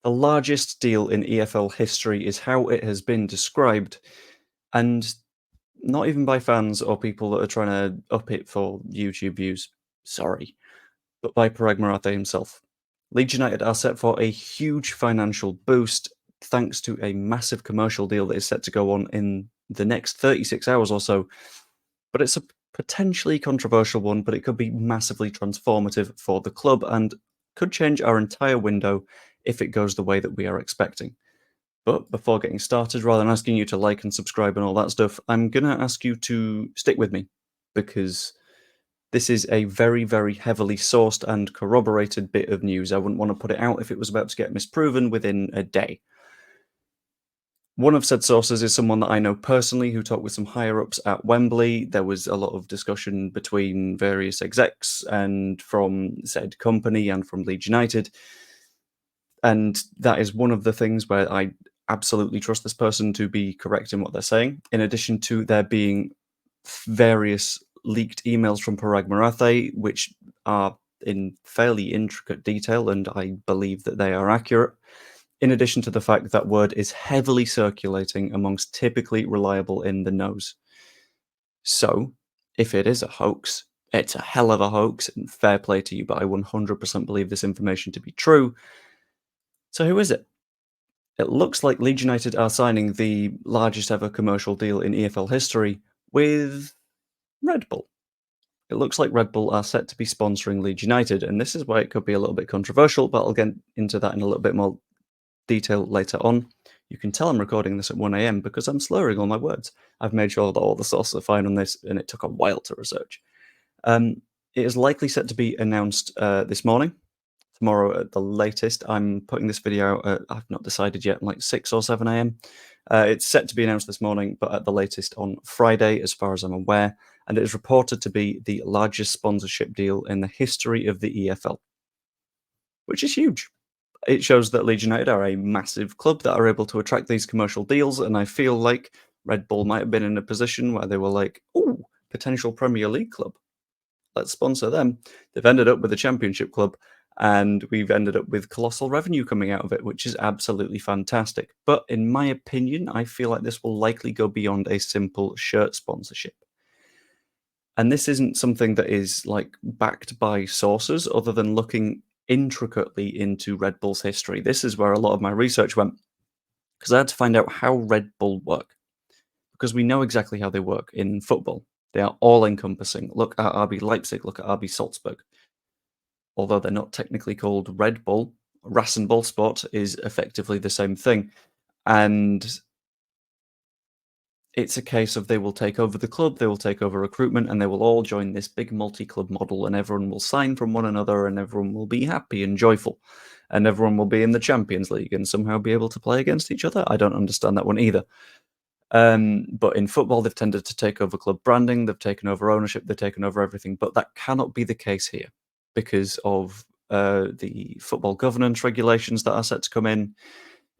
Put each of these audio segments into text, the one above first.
The largest deal in EFL history is how it has been described, and not even by fans or people that are trying to up it for YouTube views. Sorry. But by Parag Marathe himself. Leeds United are set for a huge financial boost thanks to a massive commercial deal that is set to go on in the next 36 hours or so. But it's a potentially controversial one, but it could be massively transformative for the club and could change our entire window if it goes the way that we are expecting. But before getting started, rather than asking you to like and subscribe and all that stuff, I'm going to ask you to stick with me because this is a very, very heavily sourced and corroborated bit of news. I wouldn't want to put it out if it was about to get misproven within a day. One of said sources is someone that I know personally who talked with some higher-ups at Wembley. There was a lot of discussion between various execs and from said company and from Leeds United. And that is one of the things where I absolutely trust this person to be correct in what they're saying, in addition to there being various leaked emails from Parag Marathe, which are in fairly intricate detail, and I believe that they are accurate, in addition to the fact that word is heavily circulating amongst typically reliable in the knows. So, if it is a hoax, it's a hell of a hoax, and fair play to you, but I 100% believe this information to be true. So who is it? It looks like Leeds United are signing the largest ever commercial deal in EFL history with Red Bull. It looks like Red Bull are set to be sponsoring Leeds United, and this is why it could be a little bit controversial, but I'll get into that in a little bit more detail later on. You can tell I'm recording this at 1 AM because I'm slurring all my words. I've made sure that all the sources are fine on this, and it took a while to research. It is likely set to be announced this morning, tomorrow at the latest. I'm putting this video out, I've not decided yet, like 6 or 7 AM. It's set to be announced this morning, but at the latest on Friday, as far as I'm aware, and it is reported to be the largest sponsorship deal in the history of the EFL, which is huge. It shows that Leeds United are a massive club that are able to attract these commercial deals, and I feel like Red Bull might have been in a position where they were like, "Oh, potential Premier League club. Let's sponsor them." They've ended up with a Championship club, and we've ended up with colossal revenue coming out of it, which is absolutely fantastic. But in my opinion, I feel like this will likely go beyond a simple shirt sponsorship. And this isn't something that is like backed by sources other than looking intricately into Red Bull's history. This is where a lot of my research went because I had to find out how Red Bull work, because we know exactly how they work in football. They are all encompassing. Look at RB Leipzig, look at RB Salzburg. Although they're not technically called Red Bull, Rasenballsport is effectively the same thing. And it's a case of they will take over the club, they will take over recruitment, and they will all join this big multi-club model, and everyone will sign from one another, and everyone will be happy and joyful, and everyone will be in the Champions League and somehow be able to play against each other. I don't understand that one either. But in football, they've tended to take over club branding, they've taken over ownership, they've taken over everything, but that cannot be the case here because of the football governance regulations that are set to come in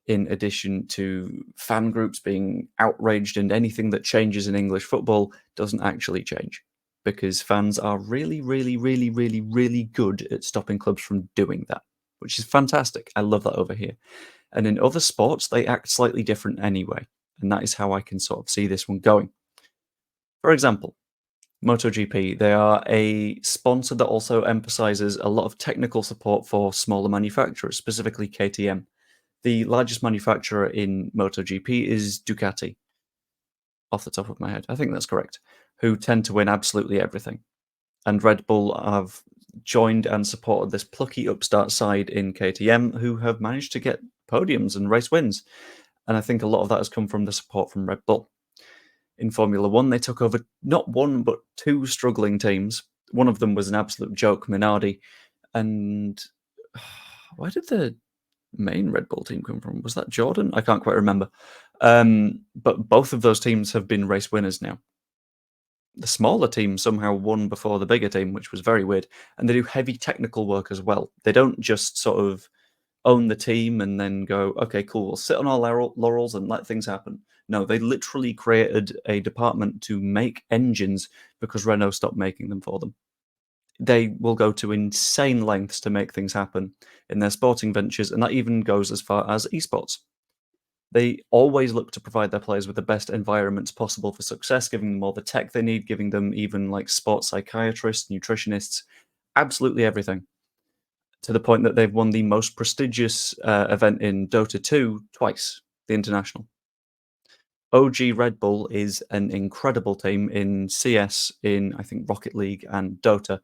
addition to fan groups being outraged, and anything that changes in English football doesn't actually change because fans are really, really, really, really, really good at stopping clubs from doing that, which is fantastic. I love that over here. And in other sports, they act slightly different anyway, and that is how I can sort of see this one going. For example, MotoGP, they are a sponsor that also emphasizes a lot of technical support for smaller manufacturers, specifically KTM. The largest manufacturer in MotoGP is Ducati, off the top of my head. I think that's correct, who tend to win absolutely everything. And Red Bull have joined and supported this plucky upstart side in KTM, who have managed to get podiums and race wins. And I think a lot of that has come from the support from Red Bull. In Formula One, they took over not one, but two struggling teams. One of them was an absolute joke, Minardi. And where did the main Red Bull team come from? Was that Jordan? I can't quite remember. But both of those teams have been race winners now. The smaller team somehow won before the bigger team, which was very weird. And they do heavy technical work as well. They don't just sort of own the team and then go, okay, cool, we'll sit on our laurels and let things happen. No, they literally created a department to make engines because Renault stopped making them for them. they will go to insane lengths to make things happen in their sporting ventures, and that even goes as far as esports. They always look to provide their players with the best environments possible for success, giving them all the tech they need, giving them even like sports psychiatrists, nutritionists, absolutely everything. To the point that they've won the most prestigious event in Dota 2 twice, the International. OG Red Bull is an incredible team in CS, in I think Rocket League and Dota.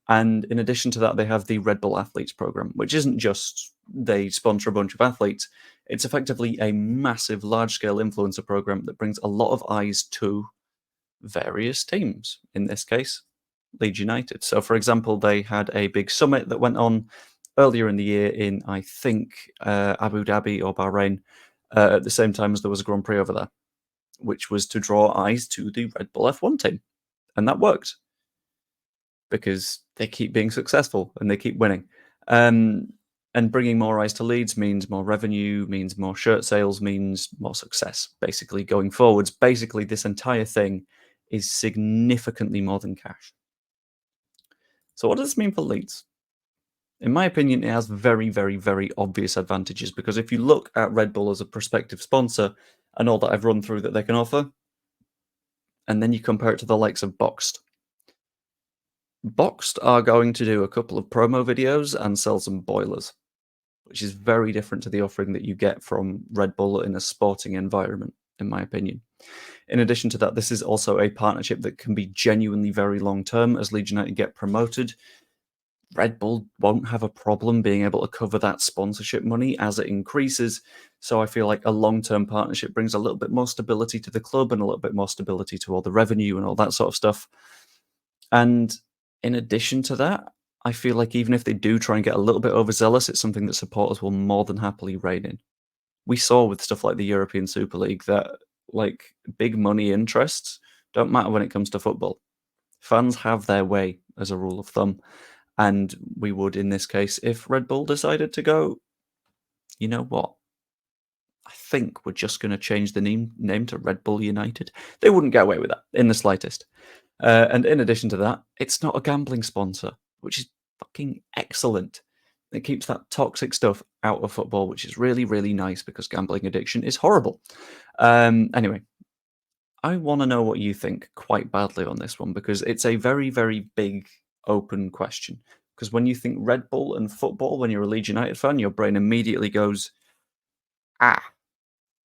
And in addition to that, they have the Red Bull Athletes program, which isn't just they sponsor a bunch of athletes. It's effectively a massive, large-scale influencer program that brings a lot of eyes to various teams. In this case, Leeds United. So, for example, they had a big summit that went on earlier in the year in, I think, Abu Dhabi or Bahrain, at the same time as there was a Grand Prix over there, which was to draw eyes to the Red Bull F1 team. And that worked because they keep being successful and they keep winning. And bringing more eyes to Leeds means more revenue, means more shirt sales, means more success, basically, going forwards. Basically, this entire thing is significantly more than cash. So what does this mean for Leeds? In my opinion, it has very, very, very obvious advantages, because if you look at Red Bull as a prospective sponsor and all that I've run through that they can offer, and then you compare it to the likes of Boxed. Boxed are going to do a couple of promo videos and sell some boilers, which is very different to the offering that you get from Red Bull in a sporting environment, in my opinion. In addition to that, this is also a partnership that can be genuinely very long-term. As Leeds United get promoted, Red Bull won't have a problem being able to cover that sponsorship money as it increases. So I feel like a long-term partnership brings a little bit more stability to the club and a little bit more stability to all the revenue and all that sort of stuff. And in addition to that, I feel like even if they do try and get a little bit overzealous, it's something that supporters will more than happily rein in. We saw with stuff like the European Super League that, like, big money interests don't matter when it comes to football. Fans have their way as a rule of thumb. And we would, in this case, if Red Bull decided to go, you know what? I think we're just going to change the name to Red Bull United. They wouldn't get away with that in the slightest. And in addition to that, it's not a gambling sponsor, which is fucking excellent. It keeps that toxic stuff out of football, which is really, really nice, because gambling addiction is horrible. Anyway, I want to know what you think quite badly on this one, because it's a very, very big open question. Because when you think Red Bull and football, when you're a Leeds United fan, your brain immediately goes,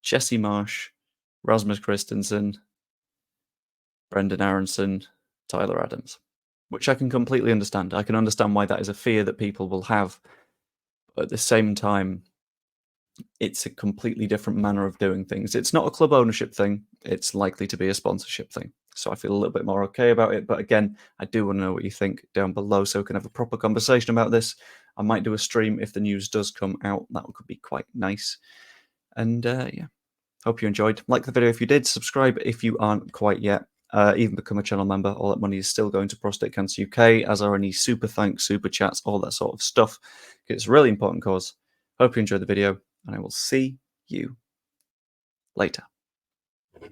Jesse Marsh, Rasmus Christensen, Brendan Aronson, Tyler Adams, which I can completely understand. I can understand why that is a fear that people will have. But at the same time, it's a completely different manner of doing things. It's not a club ownership thing. It's likely to be a sponsorship thing. So I feel a little bit more okay about it. But again, I do want to know what you think down below so we can have a proper conversation about this. I might do a stream if the news does come out. That could be quite nice. And yeah, hope you enjoyed. Like the video if you did. Subscribe if you aren't quite yet. Even become a channel member. All that money is still going to Prostate Cancer UK, as are any super thanks, super chats, all that sort of stuff. It's a really important cause. Hope you enjoyed the video, and I will see you later. I'm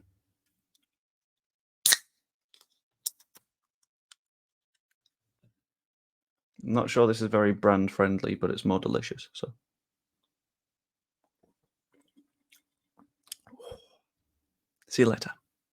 not sure this is very brand friendly, but it's more delicious. So, see you later.